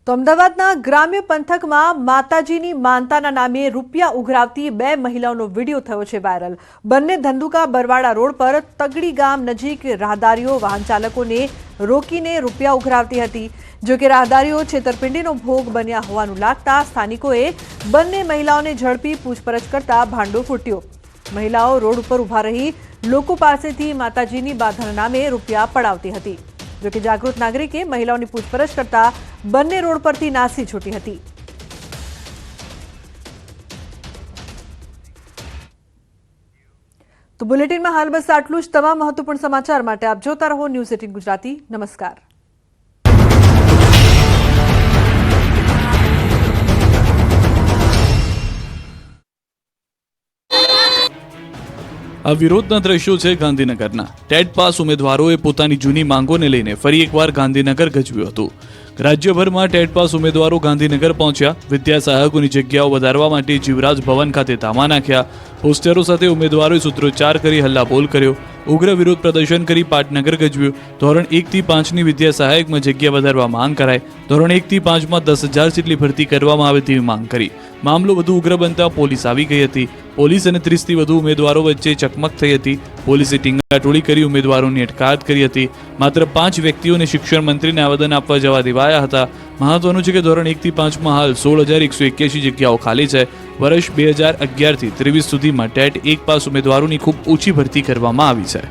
તો અમદાવાદના ગ્રામ્ય પંથકમાં માતાજીની માનતાના નામે રૂપિયા ઉઘરાવતી બે મહિલાઓનો વિડીયો થયો છે વાયરલ। બંને ધંધુકા બરવાડા રોડ પર તગડી ગામ નજીક રાહદારીઓ વાહન ચાલકોને રોકીને રૂપિયા ઉઘરાવતી હતી। જો કે રાહદારીઓ છેતરપિંડીનો ભોગ બન્યા હોવાનું લાગતા સ્થાનિકોએ બંને મહિલાઓને ઝડપી પૂછપરછ કરતા ભાંડો ફૂટ્યો। મહિલાઓ રોડ ઉપર ઊભા રહી લોકો પાસેથી માતાજીની બાધાના નામે રૂપિયા પડાવતી હતી। જો કે જાગૃત નાગરિકે મહિલાઓની પૂછપરછ કરતા બંને રોડ પરથી નાસી છૂટી હતી। તો બુલેટિનમાં હાલ બસ આટલું જ। તમામ મહત્વપૂર્ણ સમાચાર માટે આપ જોતા રહો ન્યૂઝ 18 ગુજરાતી। નમસ્કાર। આ વિરોધના દ્રશ્યો છે ગાંધીનગરના। ટેટ પાસ ઉમેદવારોએ પોતાની જૂની માંગોને લઈને ફરી એકવાર ગાંધીનગર ગજવ્યું હતું। રાજ્યભરમાં ટેટ પાસ ઉમેદવારો ગાંધીનગર પહોંચ્યા। વિદ્યા સહાયકોની જગ્યાઓ વધારવા માટે જીવરાજ ભવન ખાતે ધામા નાખ્યા। પોસ્ટરો સાથે ઉમેદવારોએ સૂત્રોચ્ચાર કરી હલ્લાબોલ કર્યો। ઉગ્ર વિરોધ પ્રદર્શન કરી પાટનગર ગજવ્યું। ધોરણ 1 થી 5ની વિદ્યા સહાયકમાં જગ્યા વધારવા માંગ કરાઈ। ધોરણ 1 થી 5માં 10,000 જેટલી ભરતી કરવામાં આવે તેવી માંગ કરી। મામલો વધુ ઉગ્ર બનતા પોલીસ આવી ગઈ હતી। પોલીસ અને 30થી વધુ ઉમેદવારો વચ્ચે ચકમક થઈ હતી। પોલીસે ટીંગાટોળી કરી ઉમેદવારોની અટકાયત કરી હતી। માત્ર 5 વ્યક્તિઓને શિક્ષણ મંત્રીને આવેદન આપવા જવા દેવાયા હતા। મહત્વનું છે કે ધોરણ 1 થી 5માં હાલ 16,181 જગ્યાઓ ખાલી છે। વર્ષ 2011 થી 23 સુધીમાં ટેટ 1 પાસ ઉમેદવારોની ખૂબ ઓછી ભરતી કરવામાં આવી છે।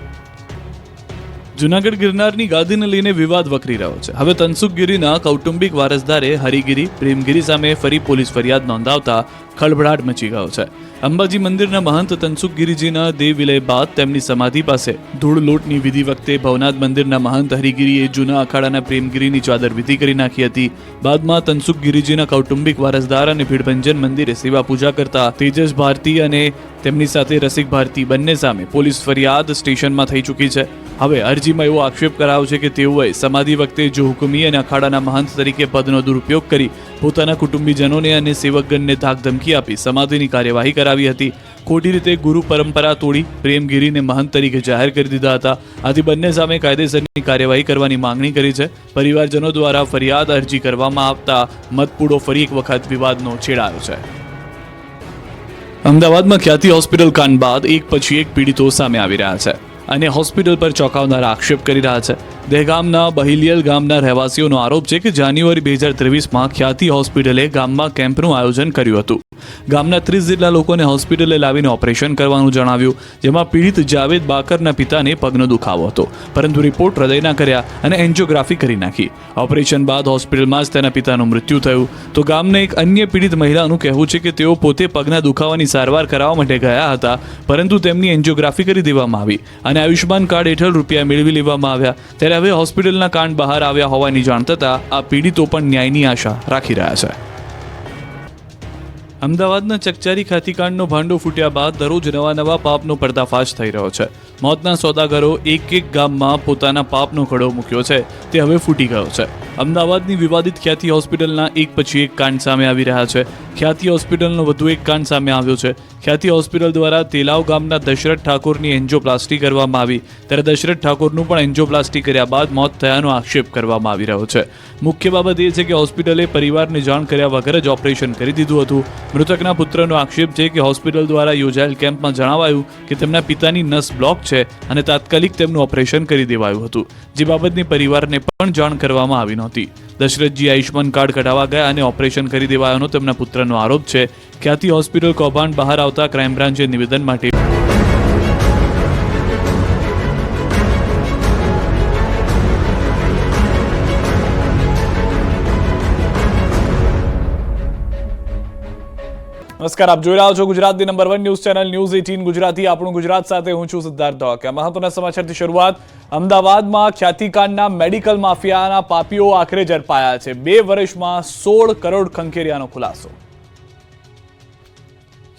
જૂનાગઢ ગિરનારની ગાદીને લઈને વિવાદ વકરી રહ્યો છે। હવે તનસુખગીરીના કૌટુંબિક વારસદારે હરિગીરી પ્રેમગીરી સામે ફરી પોલીસ ફરિયાદ નોંધાવતા ખળભળાટ મચી ગયો છે। અંબાજી મંદિરના મહંત તનસુખગીરીજીના દેહ વિલય બાદ તેમની સમાધિ પાસે ધૂળ લોટની વિધિ વખતે ભવનાથ મંદિરના મહંત હરિગીરીએ જૂના અખાડાના પ્રેમગીરીની ચાદર વિધિ કરી નાખી હતી। બાદમાં તનસુખગીરીજીના કૌટુંબિક વારસદાર અને ભીડભંજન મંદિરે સેવા પૂજા કરતા તેજસ ભારતી અને તેમની સાથે રસિક ભારતી બંને સામે પોલીસ ફરિયાદ સ્ટેશનમાં થઈ ચૂકી છે। હવે અરજીમાં એવો આક્ષેપ કરાયો છે કે તેઓએ સમાધિ વખતે જોહુકમી અને અખાડાના મહંત તરીકે પદનો દુરુપયોગ કરી પોતાના કુટુંબીજનોને અને સેવકગણને ધાક ધમકી આપી સમાધિની કાર્યવાહી કરાવી હતી। ખોટી રીતે ગુરુ પરંપરા તોડી પ્રેમગીરીને મહંત તરીકે જાહેર કરી દીધા હતા। આથી બંને સામે કાયદેસરની કાર્યવાહી કરવાની માંગણી કરી છે। પરિવારજનો દ્વારા ફરિયાદ અરજી કરવામાં આવતા મતપૂડો ફરી એક વખત વિવાદનો છેડાયો છે। અમદાવાદમાં ખ્યાતિ હોસ્પિટલ કાંડ બાદ એક પછી એક પીડિતો સામે આવી રહ્યા છે અને હોસ્પિટલ પર ચોંકાવનારા આક્ષેપ કરી રહ્યા છે। દહેગામના બહિલિયલ ગામના રહેવાસીઓનો આરોપ છે કે જાન્યુઆરી 2023માં ખ્યાતિ હોસ્પિટલે ગામમાં કેમ્પનું આયોજન કર્યું હતું। ગામના 30 જેટલા લોકોને હોસ્પિટલે લાવીને ઓપરેશન કરવાનું જણાવ્યું, જેમાં પીડિત જાવેદ બાકરના પિતાને પગનો દુખાવો હતો, પરંતુ રિપોર્ટ હૃદયના કર્યા અને એન્જિયોગ્રાફી કરી નાખી। ઓપરેશન બાદ હોસ્પિટલમાં જ તેના પિતાનું મૃત્યુ થયું। તો ગામના એક અન્ય પીડિત મહિલાનું કહેવું છે કે તેઓ પોતે પગના દુખાવાની સારવાર કરાવવા માટે ગયા હતા, પરંતુ તેમની એન્જિયોગ્રાફી કરી દેવામાં આવી અને આયુષ્માન કાર્ડ હેઠળ રૂપિયા મેળવી લેવામાં આવ્યા। ત્યારે હવે હોસ્પિટલના કાંડ બહાર આવ્યા હોવાની જાણ થતાં આ પીડિતો પણ ન્યાયની આશા રાખી રહ્યા છે। અમદાવાદના ચકચારી ખ્યાતિકાંડનો ભાંડો ફૂટ્યા બાદ દરરોજ નવા પાપનો પર્દાફાશ થઈ રહ્યો છે। મોતના સોદાગરો એક ગામમાં પોતાના પાપનો ઘડો મૂક્યો છે તે હવે ફૂટી ગયો છે। અમદાવાદની વિવાદિત ખ્યાતિ હોસ્પિટલના એક પછી એક કાંડ સામે આવી રહ્યા છે। ખ્યાતિ હોસ્પિટલનો વધુ એક કાંડ સામે આવ્યો છે। ખ્યાતિ હોસ્પિટલ દ્વારા તેલાવ ગામના દશરથ ઠાકોરની એન્જિયોપ્લાસ્ટી કરવામાં આવી, ત્યારે દશરથ ઠાકોરનું પણ એન્જિયોપ્લાસ્ટી કર્યા બાદ મોત થયાનો આક્ષેપ કરવામાં આવી રહ્યો છે। મુખ્ય બાબત એ છે કે હોસ્પિટલે પરિવારને જાણ કર્યા વગર જ ઓપરેશન કરી દીધું હતું। મૃતકના પુત્રનો આક્ષેપ છે કે હોસ્પિટલ દ્વારા યોજાયેલ કેમ્પમાં જણાવાયું કે તેમના પિતાની નસ બ્લોક છે અને તાત્કાલિક તેમનું ઓપરેશન કરી દેવાયું હતું, જે બાબતની પરિવારને પણ જાણ કરવામાં આવી નહોતી। દશરથજી આયુષ્માન કાર્ડ કઢાવવા ગયા અને ઓપરેશન કરી દેવાયાનો તેમના પુત્રનો આરોપ છે। ખ્યાતિ હોસ્પિટલ કૌભાંડ બહાર આવતા ક્રાઇમ બ્રાન્ચે નિવેદન માટે નમસ્કાર, આપ જોઈ રહ્યા છો ગુજરાતની number 1 news channel news 18 Gujarati. આપણું ગુજરાત સાથે હું છું સિદ્ધાર્થ ધોળકિયા। મહત્વના સમાચારથી શરૂઆત। અમદાવાદમાં ખ્યાતિકાંડના મેડિકલ માફિયાના પાપીઓ આખરે ઝડપાયા છે। 2 વર્ષમાં 16 કરોડ ખંખેરિયાનો ખુલાસો।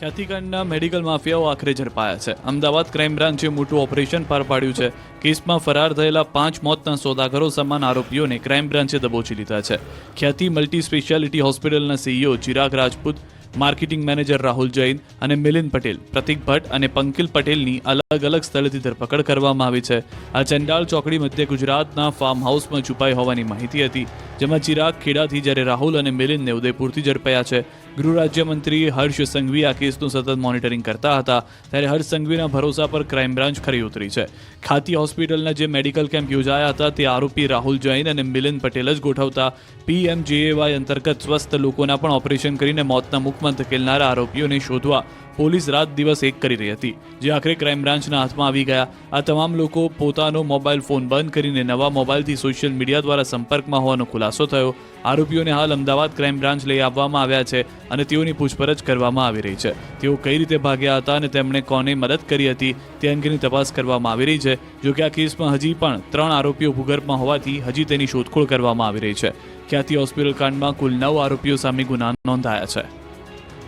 ખ્યાતિકાંડના મેડિકલ માફિયાઓ આખરે ઝડપાયા છે। અમદાવાદ ક્રાઇમ બ્રાન્ચે મોટું ઓપરેશન પાર પાડ્યું છે। કેસમાં ફરાર થયેલા 5 મોતના સોદાગરો સમાન આરોપીઓને ક્રાઇમ બ્રાન્ચે દબોચી લીધા છે। ખ્યાતિ મલ્ટી સ્પેશિયાલિટી હોસ્પિટલના CEO Chirag Rajput, marketing manager Rahul Jain અને મિલિંદ પટેલ, પ્રતિક ભટ્ટ અને પંકિલ પટેલની અલગ અલગ સ્થળેથી ધરપકડ કરવામાં આવી છે. આ ચંડાળ ચોકડી મધ્ય ગુજરાતના ફાર્મ હાઉસમાં છુપાઈ હોવાની માહિતી હતી, જેમાં ચિરાગ ખેડાથી જ્યારે રાહુલ અને મિલિંદને ઉદયપુરથી ઝડપાયા છે. ગૃહ રાજ્યમંત્રી હર્ષ સંઘવી આ કેસનું સતત મોનિટરિંગ કરતા હતા, ત્યારે હર્ષ સંઘવીના ભરોસા પર ક્રાઇમ બ્રાન્ચ ખરી ઉતરી છે. ખાતી હોસ્પિટલના જે મેડિકલ કેમ્પ યોજાયા હતા તે આરોપી રાહુલ જૈન અને મિલિંદ પટેલ જ ગોઠવતા. PMJAY અંતર્ગત સ્વસ્થ લોકોના પણ ઓપરેશન કરીને મોતના મુખમાં ધકેલનારા આરોપીઓને શોધવા પોલીસ રાત દિવસ એક કરી રહી હતી, જે આખરે ક્રાઇમ બ્રાન્ચના હાથમાં આવી ગયા. આ તમામ લોકો પોતાનો મોબાઈલ ફોન બંધ કરીને નવા મોબાઈલથી સોશિયલ મીડિયા દ્વારા સંપર્કમાં હોવાનો ખુલાસો થયો. આરોપીઓને હાલ અમદાવાદ ક્રાઇમ બ્રાન્ચ લઈ આવવામાં આવ્યા છે અને તેઓની પૂછપરછ કરવામાં આવી રહી છે. તેઓ કઈ રીતે ભાગ્યા હતા અને તેમણે કોને મદદ કરી હતી તે અંગેની તપાસ કરવામાં આવી રહી છે. જોકે આ કેસમાં હજી પણ 3 આરોપીઓ ભૂગર્ભમાં હોવાથી હજી તેની શોધખોળ કરવામાં આવી રહી છે. ખ્યાતિ હોસ્પિટલ કાંડમાં કુલ 9 આરોપીઓ સામે ગુના નોંધાયા છે,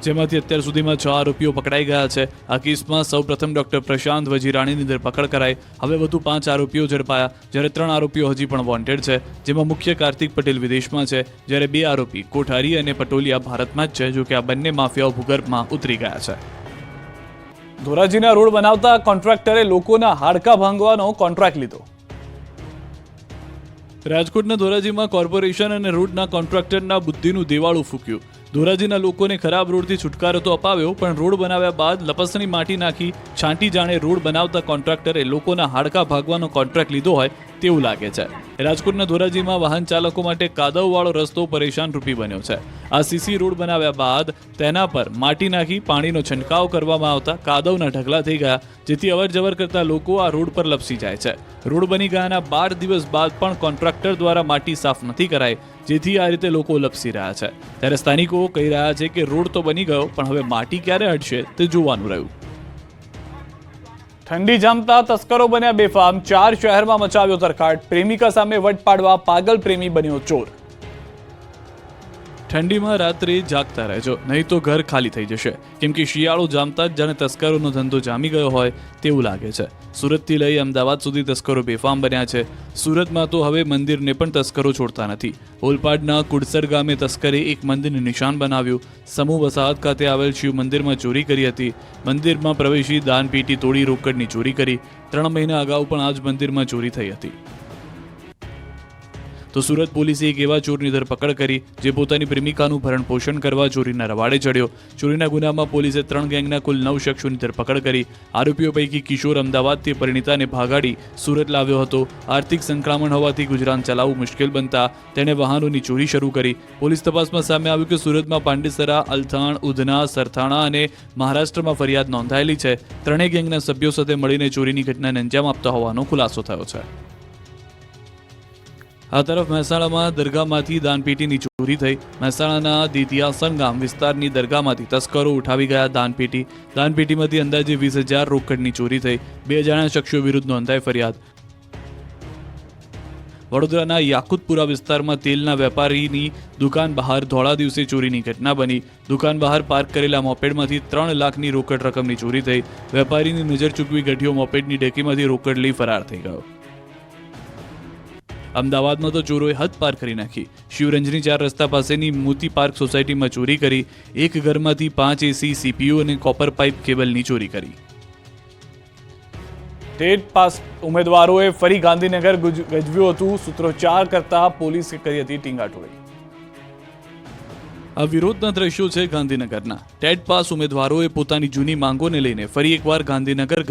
જેમાંથી અત્યાર સુધીમાં 6 આરોપીઓ પકડાઈ ગયા છે. આ કેસમાં સૌપ્રથમ ડોક્ટર પ્રશાંત વજીરાણીની ધરપકડ કરાઈ. હવે વધુ 5 આરોપીઓ ઝડપાયા, જ્યારે 3 આરોપીઓ હજી પણ વોન્ટેડ છે, જેમાં મુખ્ય કાર્તિક પટેલ વિદેશમાં છે, જ્યારે 2 આરોપી કોઠારી અને પટોલિયા ભારતમાં જ છે. જોકે આ બંને માફિયાઓ ભૂગર્ભમાં ઉતરી ગયા છે. ધોરાજીના રોડ બનાવતા કોન્ટ્રાક્ટરે લોકોના હાડકા ભાંગવાનો કોન્ટ્રાક્ટ લીધો. રાજકોટના ધોરાજીમાં કોર્પોરેશન અને રોડના કોન્ટ્રાક્ટરના બુદ્ધિનું દેવાળું ફૂક્યું. ધોરાજીના લોકોને ખરાબ રોડથી છુટકારો તો અપાવ્યો, પણ રોડ બનાવ્યા બાદ લપસણી માટી નાખી છાંટી જાણે રોડ બનાવતા કોન્ટ્રાક્ટરે લોકોના હાડકા ભાગવાનો કોન્ટ્રાક્ટ લીધો હોય તેવું લાગે છે. રાજકોટના ધોરાજીમાં વાહન ચાલકો માટે કાદવવાળો રસ્તો પરેશાન રૂપી બન્યો છે. આ સીસી રોડ બનાવ્યા બાદ તેના પર માટી નાખી પાણીનો છંટકાવ કરવામાં આવતા કાદવના ઢગલા થઈ ગયા, જેથી અવરજવર કરતા લોકો આ રોડ પર લપસી જાય છે. રોડ બની ગયાના 12 દિવસ બાદ પણ કોન્ટ્રાક્ટર દ્વારા માટી સાફ નથી કરાઈ, જેથી આ રીતે લોકો લપસી રહ્યા છે. ત્યારે સ્થાનિકો કહી રહ્યા છે કે રોડ તો બની ગયો, પણ હવે માટી ક્યારે હટશે તે જોવાનું રહ્યું. ઠંડી જામતા તસ્કરો બન્યા બેફામ. 4 શહેરમાં મચાવ્યો તરખાટ. પ્રેમિકા સામે વટ પાડવા પાગલ પ્રેમી બન્યો ચોર. ઠંડીમાં રાત્રે જાગતા રહેજો, નહીં તો ઘર ખાલી થઈ જશે, કેમ કે શિયાળો જામતા જ જાણે તસ્કરોનો ધંધો જામી ગયો હોય તેવું લાગે છે. સુરતથી લઈ અમદાવાદ સુધી તસ્કરો બેફામ બન્યા છે. સુરતમાં તો હવે મંદિરને પણ તસ્કરો છોડતા નથી. ઓલપાડના કુડસર ગામે તસ્કરે એક મંદિરને નિશાન બનાવ્યું. સમૂહ વસાહત ખાતે આવેલ શિવ મંદિરમાં ચોરી કરી હતી. મંદિરમાં પ્રવેશી દાનપેટી તોડી રોકડની ચોરી કરી. 3 મહિના અગાઉ પણ આ જ મંદિરમાં ચોરી થઈ હતી. તો સુરત પોલીસે એક એવા ચોરની ધરપકડ કરી જે પોતાની પ્રેમિકાનું ભરણ પોષણ કરવા ચોરીના રવાડે ચડ્યો. ચોરીના ગુનામાં પોલીસે 3 ગેંગના કુલ 9 શખ્સોની ધરપકડ કરી. આરોપીઓ પૈકી કિશોર અમદાવાદથી પરિણીતાને ભાગાડી સુરત લાવ્યો હતો. આર્થિક સંકળામણ હોવાથી ગુજરાન ચલાવવું મુશ્કેલ બનતા તેણે વાહનોની ચોરી શરૂ કરી. પોલીસ તપાસમાં સામે આવ્યું કે સુરતમાં પાંડેસરા, અલથાણ, ઉધના, સરથાણા અને મહારાષ્ટ્રમાં ફરિયાદ નોંધાયેલી છે. 3 ગેંગના સભ્યો સાથે મળીને ચોરીની ઘટનાને અંજામ આપતા હોવાનો ખુલાસો થયો છે. આ તરફ મહેસાણામાં દરગાહમાંથી દાનપેટીની ચોરી થઈ. મહેસાણાના દિતિયાસન ગામ વિસ્તારની દરગાહમાંથી તસ્કરો ઉઠાવી ગયા દાનપેટી. દાનપેટીમાંથી અંદાજે 20,000 રોકડની ચોરી થઈ. 2 અજાણ્યા શખ્સો વિરુદ્ધ નોંધાઈ ફરિયાદ. વડોદરાના યાકુતપુરા વિસ્તારમાં તેલના વેપારીની દુકાન બહાર ધોળા દિવસે ચોરીની ઘટના બની. દુકાન બહાર પાર્ક કરેલા મોપેડમાંથી 3 લાખની રોકડ રકમની ચોરી થઈ. વેપારીની નજર ચૂકવી ગઢિયો મોપેડની ડેકીમાંથી રોકડ લઈ ફરાર થઈ ગયો. અમદાવાદમાં તો ચોરોએ હદ પાર કરી નાખી. શિવરંજની 4 રસ્તા પાસેની મોતી પાર્ક સોસાયટીમાં ચોરી કરી. એક ઘરમાંથી 5 AC, CPU અને કોપર પાઇપ કેબલની ચોરી કરી. ટેટ પાસ ઉમેદવારોએ ફરી ગાંધીનગર ગજવ્યું હતું. સૂત્રોચ્ચાર કરતા પોલીસે કરી હતી ટીંગાટોળી. આ વિરોધના દ્રશ્યો છે ગાંધીનગરના. ટેટ પાસ ઉમેદવારોએ પોતાની જૂની માંગોને લઈને ફરી એકવાર ગાંધીનગર